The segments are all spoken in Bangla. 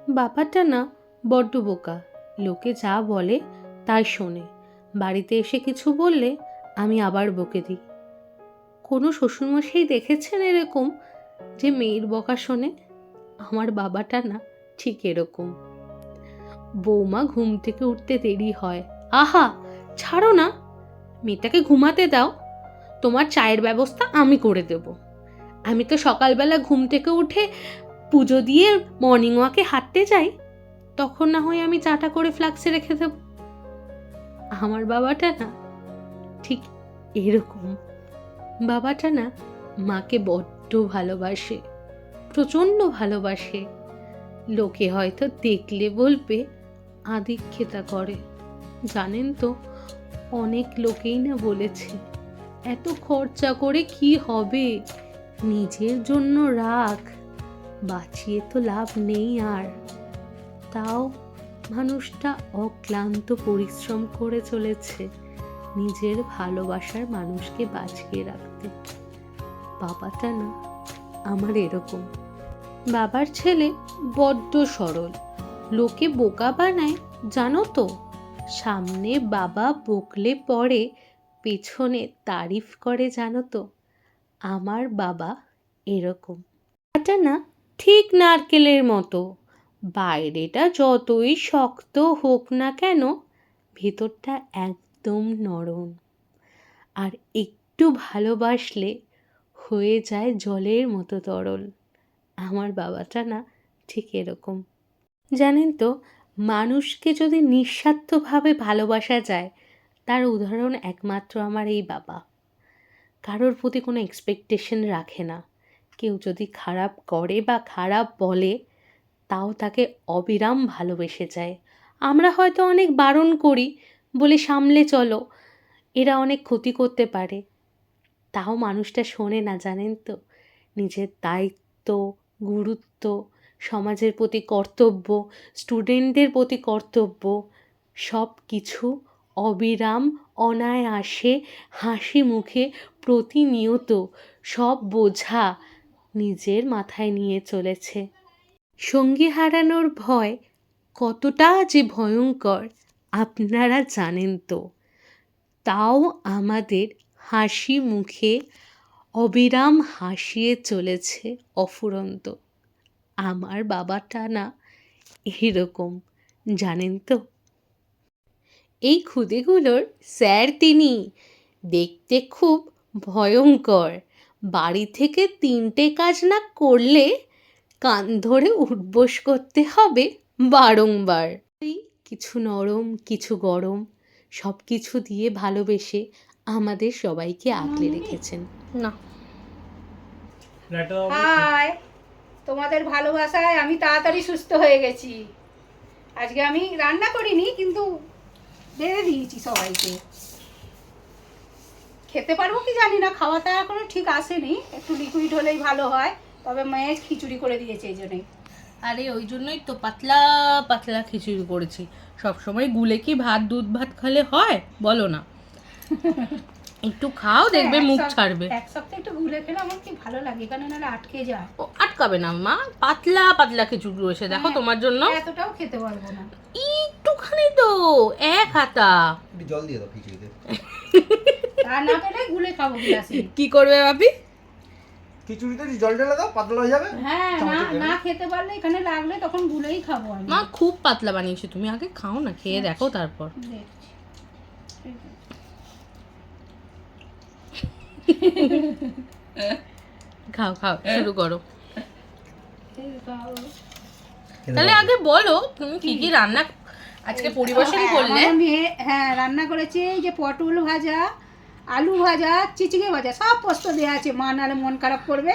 বাবাটা না বড্ড বোকা, লোকে যা বলে তাই শোনে। বাড়িতে এসে কিছু বললে আমি আবার বকে দিই। কোনো শ্বশুরমশাই দেখেছেন এরকম যে মেয়ের বকা শোনে? আমার বাবাটা না ঠিক এরকম। বৌমা ঘুম থেকে উঠতে দেরি হয়, আহা ছাড়ো না, মেয়েটাকে ঘুমাতে দাও, তোমার চায়ের ব্যবস্থা আমি করে দেব। আমি তো সকালবেলা ঘুম থেকে উঠে পুজো দিয়ে মর্নিং ওয়াকে হাঁটতে যাই, তখন না হয় আমি চাটা করে ফ্লাক্সে রেখে দেব। আমার বাবাটা না ঠিক এরকম। বাবাটা না মাকে বড্ড ভালোবাসে, প্রচণ্ড ভালোবাসে। লোকে হয়তো দেখলে বলবে আদিক্ষেতা করে। জানেন তো, অনেক লোকেই না বলেছে এত খরচা করে কি হবে, নিজের জন্য রাখ, বাঁচিয়ে তো লাভ নেই। আর তাও মানুষটা অক্লান্ত পরিশ্রম করে চলেছে নিজের ভালোবাসার মানুষকে বাঁচিয়ে রাখতে। বাবাটা না আমার এরকম। বাবার ছেলে বড্ড সরল, লোকে বোকা বানায় জানো তো। সামনে বাবা বকলে পরে পেছনে তারিফ করে জানো তো। আমার বাবা এরকম। এটা না ঠিক নারকেলের মতো, বাইরেটা যতই শক্ত হোক না কেন ভেতরটা একদম নরম। আর একটু ভালোবাসলে হয়ে যায় জলের মতো তরল। আমার বাবাটা না ঠিক এরকম। জানেন তো, মানুষকে যদি নিঃস্বার্থভাবে ভালোবাসা যায় তার উদাহরণ একমাত্র আমার এই বাবা। কারোর প্রতি কোনো এক্সপেকটেশন রাখে না। কেউ যদি খারাপ করে বা খারাপ বলে তাও তাকে অবিরাম ভালোবেসে যায়। আমরা হয়তো অনেক বারণ করি, বলে সামলে চলো, এরা অনেক ক্ষতি করতে পারে, তাও মানুষটা শোনে না। জানেন তো, নিজের দায়িত্ব, গুরুত্ব, সমাজের প্রতি কর্তব্য, স্টুডেন্টদের প্রতি কর্তব্য, সব কিছু অবিরাম অনায়াসে হাসি মুখে প্রতিনিয়ত সব বোঝা নিজের মাথায় নিয়ে চলেছে। সঙ্গী হারানোর ভয় কতটা যে ভয়ঙ্কর আপনারা জানেন তো, তাও আমাদের হাসি মুখে অবিরাম হাসিয়ে চলেছে অফুরন্ত। আমার বাবাটা না এরকম, জানেন তো। এই খুদেগুলোর স্যার তিনি, দেখতে খুব ভয়ঙ্কর। বাড়ি থেকে 3টে কাজ না করলে কান ধরে উঠবোস করতে হবে বারংবার। কিছু নরম কিছু গরম সব কিছু দিয়ে ভালোবেসে আমাদের সবাইকে আগলে রেখেছেন। না হাই, তোমাদের ভালোবাসায় আমি তাড়াতাড়ি সুস্থ হয়ে গেছি। আজকে আমি রান্না করিনি, কিন্তু বেড়ে দিয়েছি সবাইকে। খেতে পারবো কি জানি না, খাওয়াটা এখনো ঠিক আসেনি, একটু লিকুইড হলেই ভালো হয়। তবে মেয়ে খিচুড়ি করে দিয়েছে এই জন্যই। আরে ওই জন্যই তো পাতলা পাতলা খিচুড়ি করেছি। সবসময় গুলে কি ভাত দুধ ভাত খেলে হয় বলো না? একটু খাও, দেখবে মুখ ছাড়বে। এক সপ্তাহ একটু গুলে খেলে আমার কি ভালো লাগে, কারণ নাহলে আটকে যায়। ও আটকাবে না মা, পাতলা পাতলা খিচুড়ি রয়েছে দেখো তোমার জন্য। এতটাও খেতে পারবো না, একটুখানি তো, এক হাতা। একটু জল দিয়ে দাও খিচুড়িতে। আর না পেলে গুলে খাবো গ্লাসে। কি করবে ভাবি? খিচুড়িতে জল ঢেলে দাও, পাতলা হয়ে যাবে। হ্যাঁ, না খেতে পারলে এখানে লাগলে তখন গুলেই খাবো আমি। মা খুব পাতলা বানিয়েছো, তুমি আগে খাও না, খেয়ে দেখো তারপর। দেখছি। খাও খাও, শুরু করো। খেতে তাহলে পারবে। আগে বলো তুমি কি কি রান্না আজকে পরিবেশন করলে। আমি রান্না করেছি এই যে পটল ভাজা, আলু ভাজা, চিচিঙ্গে ভাজা, সব পোস্ত দেওয়া আছে। মা নাহলে মন খারাপ করবে,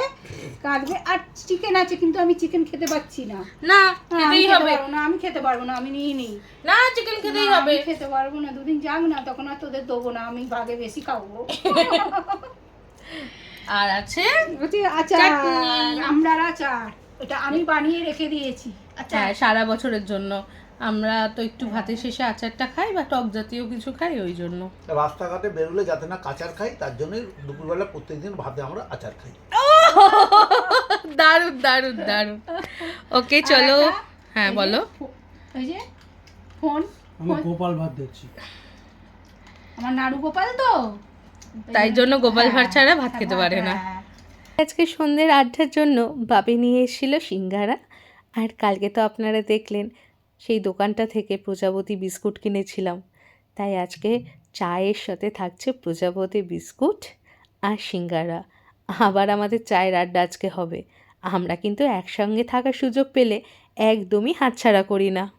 কাটবে। আর চিকেন আছে, কিন্তু আমি চিকেন খেতে পাচ্ছি না। না আমি খেতেই খেতে হবে। পারবো না, আমি খেতে পারবো না, আমি নিয়ে নিই। না চিকেন খেতেই না, হবে। আমি খেতে পারবো না, দুদিন যাক না, তখন আর তোদের দেবো না, আমি ভাগে বেশি খাবো। আর আছে আচার, চাটনি। আমড়ার আচার, এটা আমি বানিয়ে রেখে দিয়েছি। আচ্ছা, হ্যাঁ, সারা বছরের জন্য। আমরা তো একটু ভাতের শেষে আচারটা খাই বা টক জাতীয় কিছু খাই, ওই জন্য। রাস্তাঘাটে বেরোলে যাতে না কাঁচার খাই, তার জন্যই দুপুরবেলা প্রত্যেকদিন ভাতে আমরা আচার খাই। দারুণ দারুণ দারুণ। ওকে চলো, হ্যাঁ এই যে বলো। এই যে ফোন, আমি গোপাল ভাত দেখছি। আমার নাড়ু গোপাল তো, তাই জন্য গোপাল ভাঁড় হ্যাঁ, ছাড়া ভাত খেতে পারে না। হ্যাঁ। আজকে সন্ধ্যের আড্ডার জন্য বাপি নিয়ে এসেছিল সিঙ্গারা, আর কালকে তো আপনারা দেখলেন সেই দোকানটা থেকে প্রজাপতি বিস্কুট কিনেছিলাম, তাই আজকে চায়ের সাথে থাকছে প্রজাপতি বিস্কুট আর সিঙ্গারা। আবার আমাদের চায়ের আড্ডা আজকে হবে। আমরা কিন্তু একসঙ্গে থাকার সুযোগ পেলে একদমই হাতছাড়া করি না।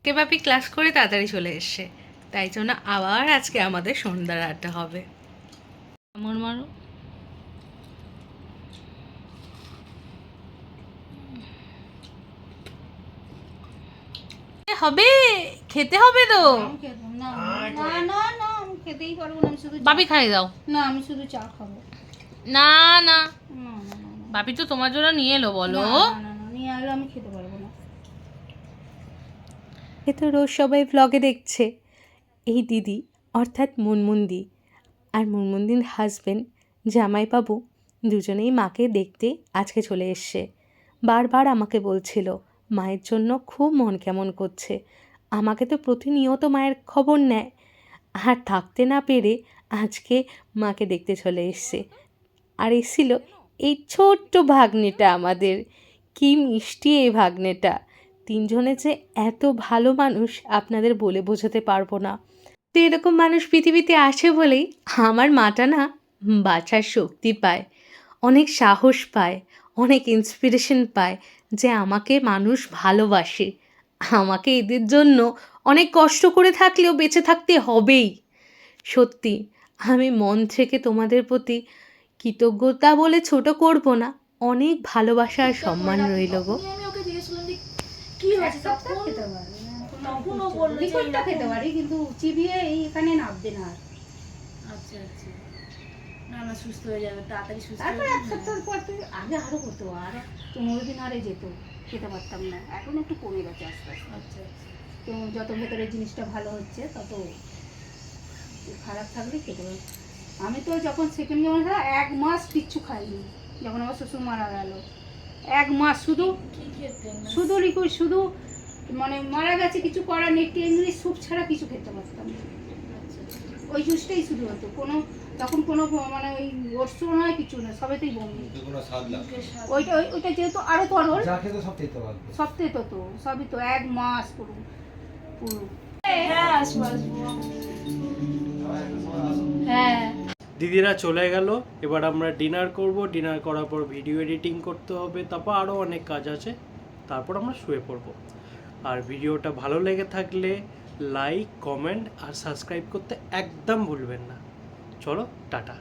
কে বাপি ক্লাস করে তাড়াতাড়ি চলে এসছে, তাই জন্য আবার আজকে আমাদের সন্ধ্যার আড্ডা হবে। আমার মারো। হবে, খেতে হবে তো। আমি খেতে- না না না না, আমি খেতেই পারবো না, আমি শুধু বাপি খাই দাও। না, আমি শুধু চা খাবো। না না, না না না না। বাপি তো তোমার জন্য নিয়ে এলো, বলো। না, না, না, নিয়ে আসলে আমি খেতে পারবো না। এ তো রোজ সবাই ব্লগে দেখছে। এই দিদি অর্থাৎ মুনমুনদি আর মুনমুনদির হাজবেন্ড জামাইবাবু দুজনেই মাকে দেখতে আজকে চলে এসছে। বারবার আমাকে বলছিল মায়ের জন্য খুব মন কেমন করছে। আমাকে তো প্রতিনিয়ত মায়ের খবর নেয়, আর থাকতে না পেরে আজকে মাকে দেখতে চলে এসছে। আর এসেছিল এই ছোট্ট ভাগ্নেটা আমাদের। কি মিষ্টি এই ভাগ্নেটা। তিনজনে যে এত ভালো মানুষ আপনাদের বলে বোঝাতে পারবো না। তো এরকম মানুষ পৃথিবীতে আসে বলেই আমার মাটা না বাঁচার শক্তি পায়, অনেক সাহস পায়, অনেক ইন্সপিরেশন পায় যে আমাকে মানুষ ভালোবাসে। আমাকে এদের জন্য অনেক কষ্ট করে থাকলেও বেঁচে থাকতে হবেই। সত্যি আমি মন থেকে তোমাদের প্রতি কৃতজ্ঞতা বলে ছোট করব না, অনেক ভালোবাসা আর সম্মান রইল গো। আমি ওকে জিজ্ঞেস করলাম যে কি হয়েছে, একটা তখন খেতে পারি না, কোনো তখন ও কিছু। বললো যে লিকুইডটা এরকম- খেতে পারি, কিন্তু চিবিয়ে এখানে নাববে না আর। আচ্ছা আচ্ছা, না না, সুস্থ হয়ে যাবে তাড়াতাড়ি, সুস্থ হয়ে তারপর এক যাবে। সপ্তাহ পর থেকে আগে আরো হতো, আরো 15 দিন আরে যেত, খেতে পারতাম না। এখন একটু কমে গেছে আস্তে আস্তে। আচ্ছা আচ্ছা, তো যত ভেতরের জিনিসটা ভালো হচ্ছে তত খারাপ থাকলে খেতে পারি। আমি তো যখন সেকেন্ড যেমন 1 মাস কিচ্ছু খাইনি, যখন আমার শ্বশুর মারা গেল 1 মাস শুধু কি খেতেন না? শুধু লিকুইড, শুধু মানে মারা গেছে কিছু করার নেই, টেংরি স্যুপ ছাড়া কিছু খেতে পারতাম না। আচ্ছা আচ্ছা, ওই জুসটাই শুধু হতো, কোনো তখন কোনো মানে ওই ওটস নয় কিছু না, সবেতেই বমি। মুখের স্বাদ- ওইটা যেহেতু আরো তরল, যা খেতে সব খেতে পারবে। সবটাই তো সবই তো 1 মাস পুরো পুরো। হ্যাঁ আসবো আসবো। হ্যাঁ দিদিরা চলে গেল, এবার আমরা ডিনার করব। ডিনার করার পর ভিডিও এডিটিং করতে হবে, তারপর আরও অনেক কাজ আছে, তারপর আমরা শুয়ে পড়ব। আর ভিডিওটা ভালো লেগে থাকলে লাইক, কমেন্ট আর সাবস্ক্রাইব করতে একদম ভুলবেন না। চলো টাটা।